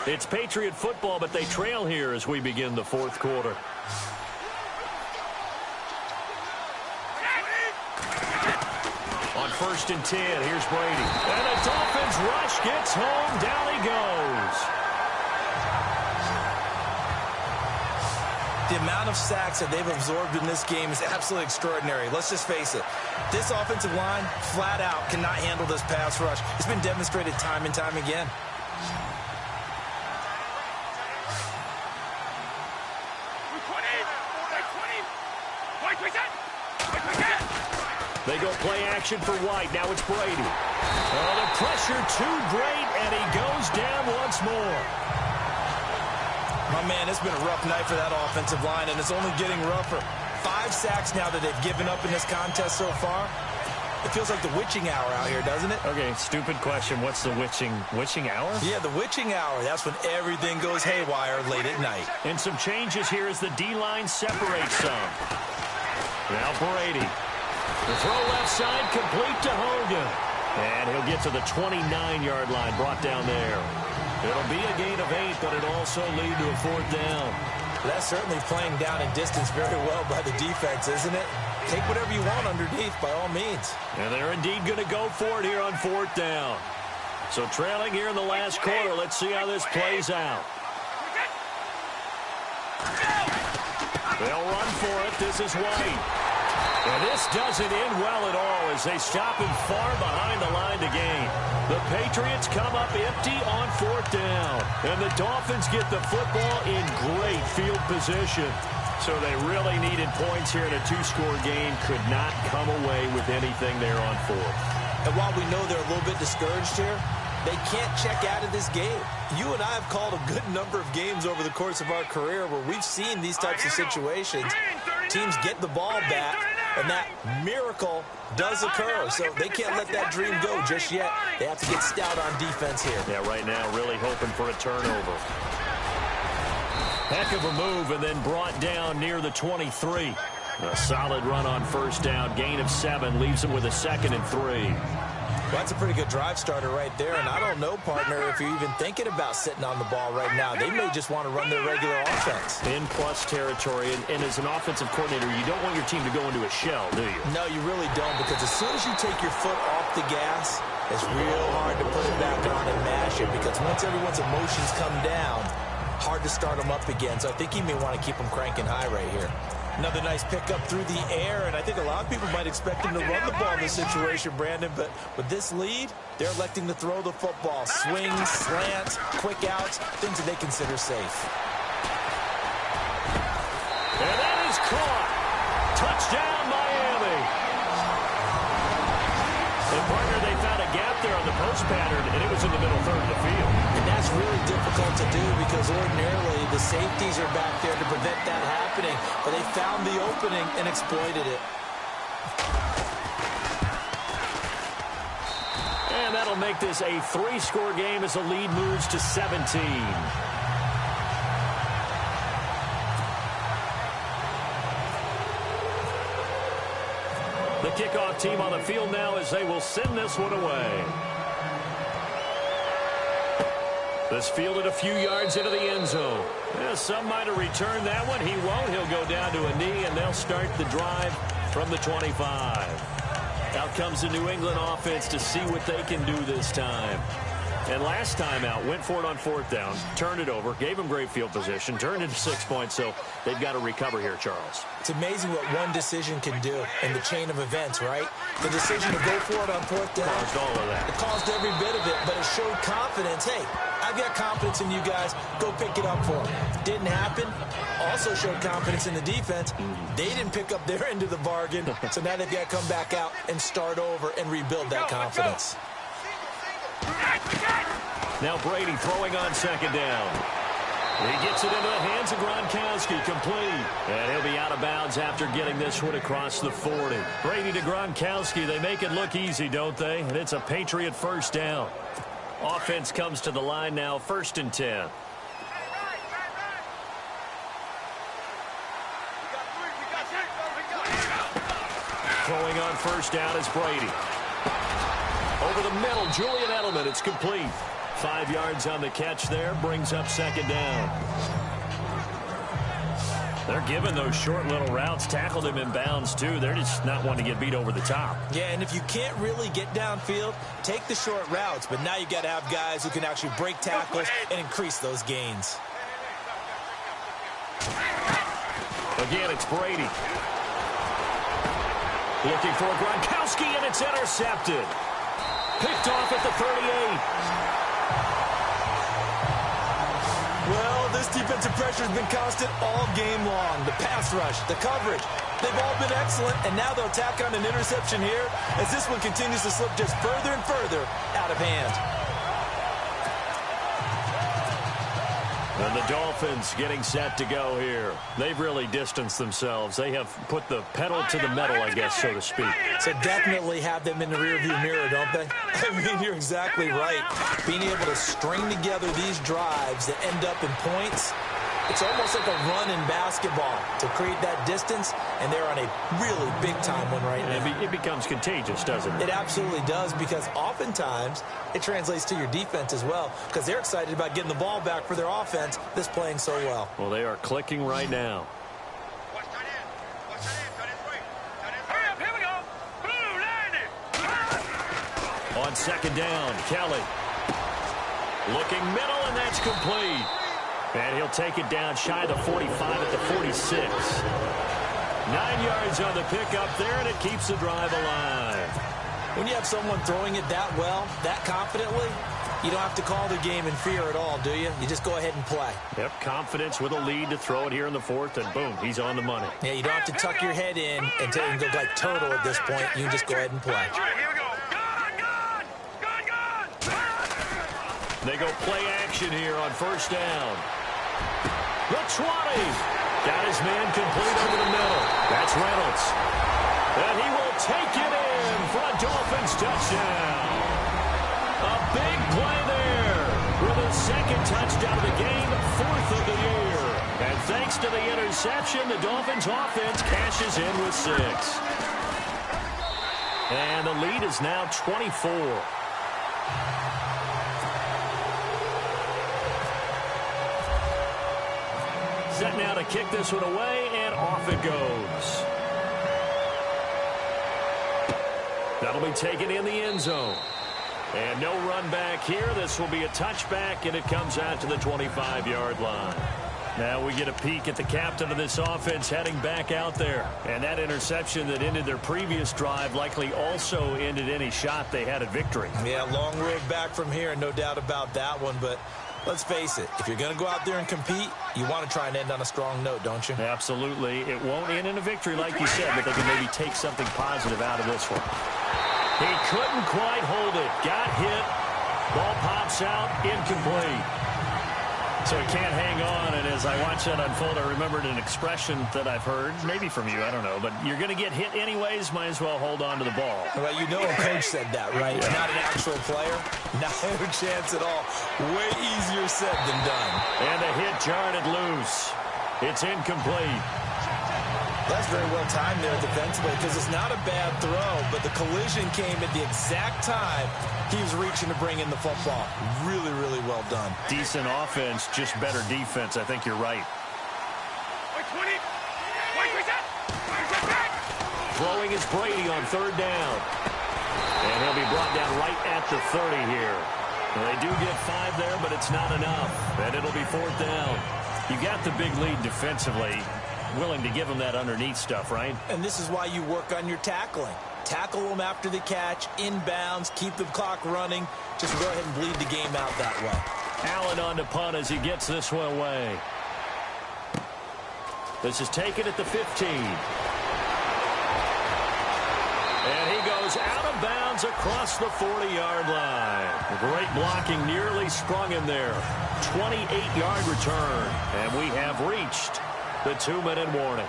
It's Patriot football, but they trail here as we begin the fourth quarter. On 1st and 10, here's Brady. And the Dolphins rush gets home. Down he goes. The amount of sacks that they've absorbed in this game is absolutely extraordinary. Let's just face it. This offensive line, flat out, cannot handle this pass rush. It's been demonstrated time and time again. They go play action for White. Now it's Brady. Oh, the pressure too great, and he goes down once more. My man, it's been a rough night for that offensive line, and it's only getting rougher. 5 sacks now that they've given up in this contest so far. It feels like the witching hour out here, doesn't it? Okay, stupid question. What's the witching hour? Yeah, the witching hour. That's when everything goes haywire late at night. And some changes here as the D-line separates some. Now Brady. The throw left side complete to Hogan. And he'll get to the 29-yard line, brought down there. It'll be a gain of 8, but it'll also lead to a 4th down. That's certainly playing down in distance very well by the defense, isn't it? Take whatever you want underneath, by all means. And they're indeed going to go for it here on 4th down. So trailing here in the last quarter, let's see how this plays out. They'll run for it. This is White. And this doesn't end well at all as they stop him far behind the line to gain. The Patriots come up empty on 4th down. And the Dolphins get the football in great field position. So they really needed points here in a 2-score game. Could not come away with anything there on 4th. And while we know they're a little bit discouraged here, they can't check out of this game. You and I have called a good number of games over the course of our career where we've seen these types of situations. Teams get the ball back, and that miracle does occur. So they can't let that dream go just yet. They have to get stout on defense here. Yeah, right now really hoping for a turnover. Heck of a move, and then brought down near the 23. A solid run on 1st down. Gain of 7 leaves them with a 2nd and 3. Well, that's a pretty good drive starter right there. And I don't know, partner, if you're even thinking about sitting on the ball right now. They may just want to run their regular offense. In plus territory. And as an offensive coordinator, you don't want your team to go into a shell, do you? No, you really don't, because as soon as you take your foot off the gas, it's real hard to put it back on and mash it, because once everyone's emotions come down, hard to start them up again. So I think you may want to keep them cranking high right here. Another nice pickup through the air, and I think a lot of people might expect him to run the ball in this situation, Brandon, but with this lead, they're electing to throw the football. Swings, slants, quick outs, things that they consider safe. And that is caught. Touchdown, Miami. And, partner, they found a gap there on the post pattern, and it was in the middle third of the field. And that's really difficult to do because ordinarily the safeties are back there to prevent that happening. But they found the opening and exploited it. And that'll make this a 3-score game as the lead moves to 17. The kickoff team on the field now as they will send this one away. This fielded a few yards into the end zone. Yeah, some might have returned that one. He won't. He'll go down to a knee, and they'll start the drive from the 25. Out comes the New England offense to see what they can do this time. And last time out, went for it on 4th down, turned it over, gave them great field position, turned into 6 points, so they've got to recover here, Charles. It's amazing what one decision can do in the chain of events, right? The decision to go for it on 4th down. Caused all of that. It caused every bit of it, but it showed confidence. Hey, I've got confidence in you guys. Go pick it up for them. Didn't happen. Also showed confidence in the defense. They didn't pick up their end of the bargain, so now they've got to come back out and start over and rebuild that confidence. Now Brady throwing on 2nd down. He gets it into the hands of Gronkowski, complete. And he'll be out of bounds after getting this one across the 40. Brady to Gronkowski, they make it look easy, don't they? And it's a Patriot 1st down. Offense comes to the line now, 1st and 10. Throwing on 1st down is Brady. Over the middle, Julian Edelman, it's complete. 5 yards on the catch there, brings up 2nd down. They're giving those short little routes, tackled him in bounds too. They're just not wanting to get beat over the top. Yeah, and if you can't really get downfield, take the short routes. But now you got to have guys who can actually break tackles and increase those gains. Again, it's Brady. Looking for Gronkowski, and it's intercepted. Picked off at the 38. Well, this defensive pressure has been constant all game long. The pass rush, the coverage, they've all been excellent, and now they'll tack on an interception here as this one continues to slip just further and further out of hand. And the Dolphins getting set to go here. They've really distanced themselves. They have put the pedal to the metal, I guess, so to speak. So definitely have them in the rearview mirror, don't they? I mean, you're exactly right. Being able to string together these drives that end up in points, it's almost like a run in basketball to create that distance, and they're on a really big-time one right now. It becomes contagious, doesn't it? It absolutely does, because oftentimes it translates to your defense as well, because they're excited about getting the ball back for their offense that's playing so well. Well, they are clicking right now. On 2nd down, Kelly. Looking middle, and that's complete. And he'll take it down shy of the 45 at the 46. 9 yards on the pickup there, and it keeps the drive alive. When you have someone throwing it that well, that confidently, you don't have to call the game in fear at all, do you? You just go ahead and play. Yep, confidence with a lead to throw it here in the 4th, and boom, he's on the money. Yeah, you don't have to tuck your head in and go like turtle at this point. You can just go ahead and play. They go play action here on 1st down. The 20. Got his man complete over the middle. That's Reynolds. And he will take it in for a Dolphins touchdown. A big play there with his 2nd touchdown of the game, 4th of the year. And thanks to the interception, the Dolphins offense cashes in with 6. And the lead is now 24. Set now to kick this one away, and off it goes. That'll be taken in the end zone. And no run back here. This will be a touchback, and it comes out to the 25-yard line. Now we get a peek at the captain of this offense heading back out there. And that interception that ended their previous drive likely also ended any shot they had at victory. Yeah, long road back from here, no doubt about that one. But let's face it, if you're going to go out there and compete, you want to try and end on a strong note, don't you? Absolutely. It won't end in a victory like you said, but they can maybe take something positive out of this one. He couldn't quite hold it. Got hit. Ball pops out. Incomplete. So he can't hang on, and as I watch that unfold, I remembered an expression that I've heard, maybe from you, I don't know, but you're going to get hit anyways, might as well hold on to the ball. Well, you know a coach said that, right? Yeah. Not an actual player. No chance at all. Way easier said than done. And a hit jarred it loose. It's incomplete. That's very well timed there defensively because it's not a bad throw, but the collision came at the exact time he was reaching to bring in the football. Really, really well done. Decent offense, just better defense. I think you're right. Throwing is Brady on third down. And he'll be brought down right at the 30 here. Well, they do get 5 there, but it's not enough. And it'll be fourth down. You got the big lead defensively. Willing to give them that underneath stuff, right? And this is why you work on your tackling. Tackle them after the catch, inbounds, keep the clock running. Just go ahead and bleed the game out that way. Allen on to punt as he gets this one away. This is taken at the 15. And he goes out of bounds across the 40-yard line. Great blocking, nearly sprung him there. 28-yard return. And we have reached the 2-minute warning.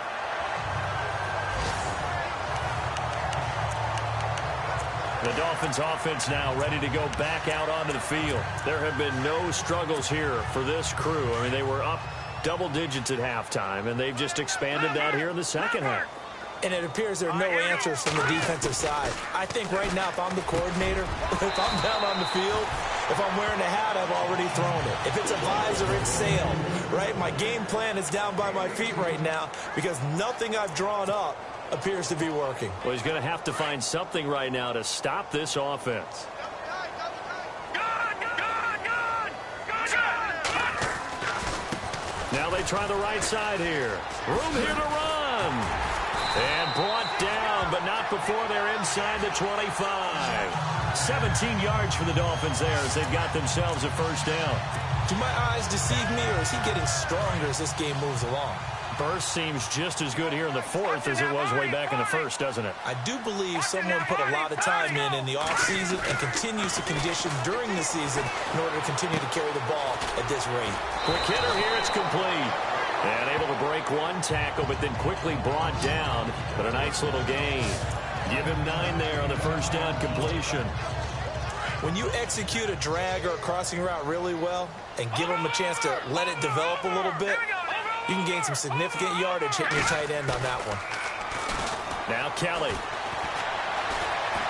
The Dolphins offense now ready to go back out onto the field. There have been no struggles here for this crew. I mean, they were up double digits at halftime, and they've just expanded that here in the second half. And it appears there are no answers from the defensive side. I think right now, if I'm the coordinator, if I'm down on the field, if I'm wearing a hat, I've already thrown it. If it's a visor, it's sailed, right? My game plan is down by my feet right now because nothing I've drawn up appears to be working. Well, he's going to have to find something right now to stop this offense. Now they try the right side here. Room here to run. And brought down, but not before they're inside the 25. 17 yards for the Dolphins there as they've got themselves a first down. Do my eyes deceive me, or is he getting stronger as this game moves along? Burst seems just as good here in the fourth as it was way back in the first, doesn't it? I do believe someone put a lot of time in the offseason and continues to condition during the season in order to continue to carry the ball at this rate. Quick hitter here, it's complete. And able to break one tackle, but then quickly brought down. But a nice little gain. Give him 9 there on the first down completion. When you execute a drag or a crossing route really well and give them a chance to let it develop a little bit, you can gain some significant yardage hitting your tight end on that one. Now Kelly.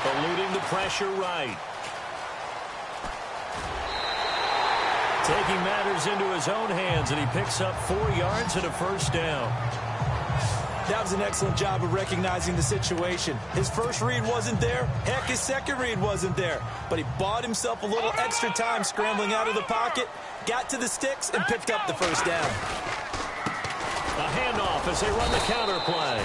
Eluding the pressure right. Taking matters into his own hands, and he picks up 4 yards and a first down. That was an excellent job of recognizing the situation. His first read wasn't there. Heck, his second read wasn't there. But he bought himself a little extra time scrambling out of the pocket, got to the sticks, and picked up the first down. A handoff as they run the counter play.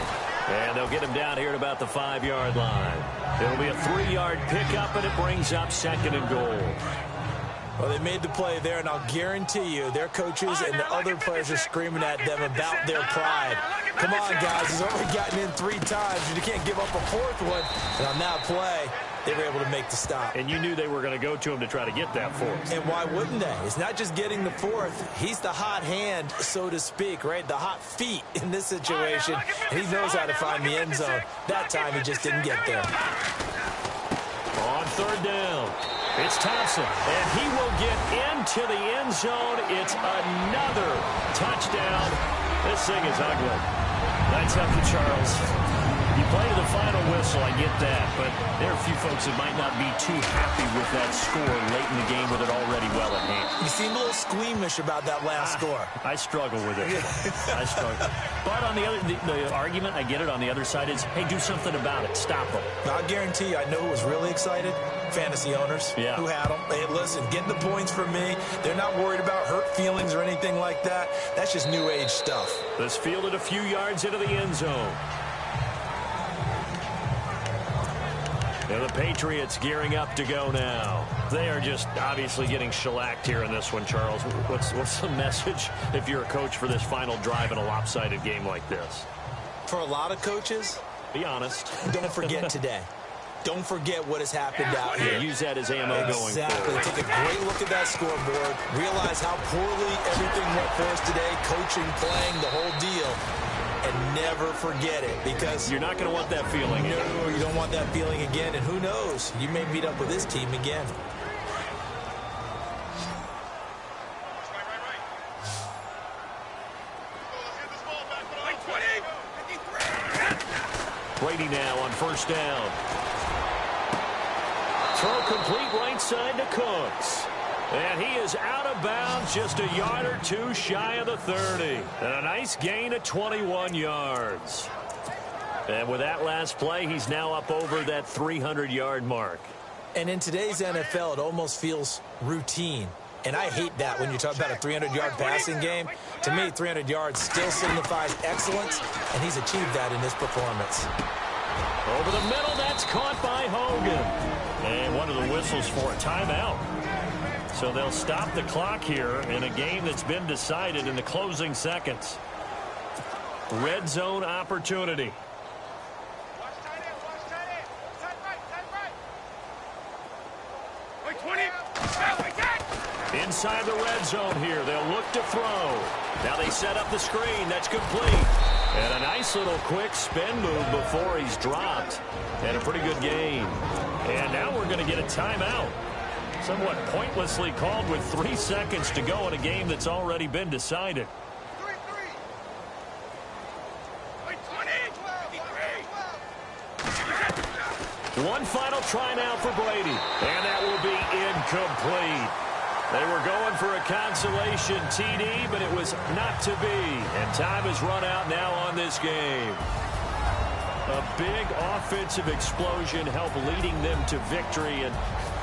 And they'll get him down here at about the 5-yard line. It'll be a 3-yard pickup, and it brings up 2nd and goal. Well, they made the play there, and I'll guarantee you their coaches and the other players are screaming at them about their pride. Come on, guys. He's already gotten in 3 times. You can't give up a 4th one. And on that play, they were able to make the stop. And you knew they were going to go to him to try to get that 4th. And why wouldn't they? It's not just getting the 4th. He's the hot hand, so to speak, right? The hot feet in this situation. And he knows how to find the end zone. That time, he just didn't get there. On 3rd down. It's Thompson, and he will get into the end zone. It's another touchdown. This thing is ugly. I tell you, Charles, you play to the final whistle, I get that. But there are a few folks that might not be too happy with that score late in the game with it already well at hand. You seem a little squeamish about that last score. I struggle with it. I struggle. But on the argument, I get it, on the other side is, hey, do something about it. Stop them. I guarantee you, I know who was really excited. Fantasy owners who had them. Hey, listen, getting the points from me. They're not worried about hurt feelings or anything like that. That's just new age stuff. This fielded a few yards into the end zone. And the Patriots gearing up to go now. They are just obviously getting shellacked here in this one, Charles. What's the message if you're a coach for this final drive in a lopsided game like this? For a lot of coaches, be honest. Don't forget today. Don't forget what has happened out here. Use that as ammo going forward. Exactly. Take a great look at that scoreboard. Realize how poorly everything went for us today. Coaching, playing, the whole deal. And never forget it, because you're not going to want that feeling. No, you don't want that feeling again. And who knows? You may meet up with this team again. Brady now on first down. Throw complete right side to Cooks. And he is out of bounds, just a yard or two shy of the 30. And a nice gain of 21 yards. And with that last play, he's now up over that 300-yard mark. And in today's NFL, it almost feels routine. And I hate that when you talk about a 300-yard passing game. To me, 300 yards still signifies excellence, and he's achieved that in this performance. Over the middle, that's caught by Hogan. And one of the whistles for a timeout. So they'll stop the clock here in a game that's been decided in the closing seconds. Red zone opportunity. Inside the red zone here. They'll look to throw. Now they set up the screen. That's complete. And a nice little quick spin move before he's dropped. And a pretty good gain. And now we're going to get a timeout. Somewhat pointlessly called with 3 seconds to go in a game that's already been decided. One final try now for Brady. And that will be incomplete. They were going for a consolation TD, but it was not to be. And time has run out now on this game. A big offensive explosion helped leading them to victory. And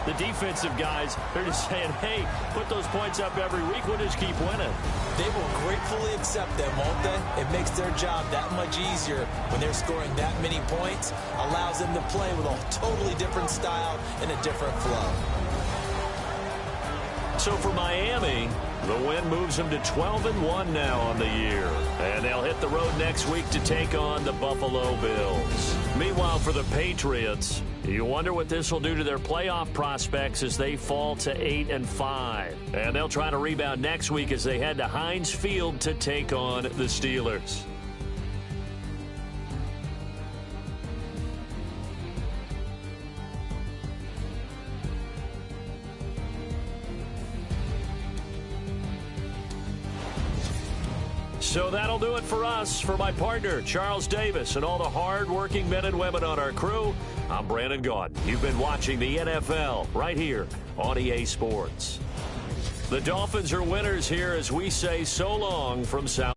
the defensive guys, they're just saying, hey, put those points up every week. We'll just keep winning. They will gratefully accept them, won't they? It makes their job that much easier when they're scoring that many points. Allows them to play with a totally different style and a different flow. So for Miami, the win moves them to 12-1 now on the year. And they'll hit the road next week to take on the Buffalo Bills. Meanwhile, for the Patriots, you wonder what this will do to their playoff prospects as they fall to 8-5. And they'll try to rebound next week as they head to Heinz Field to take on the Steelers. So that'll do it for us. For my partner, Charles Davis, and all the hard-working men and women on our crew, I'm Brandon Gaudin. You've been watching the NFL right here on EA Sports. The Dolphins are winners here as we say so long from South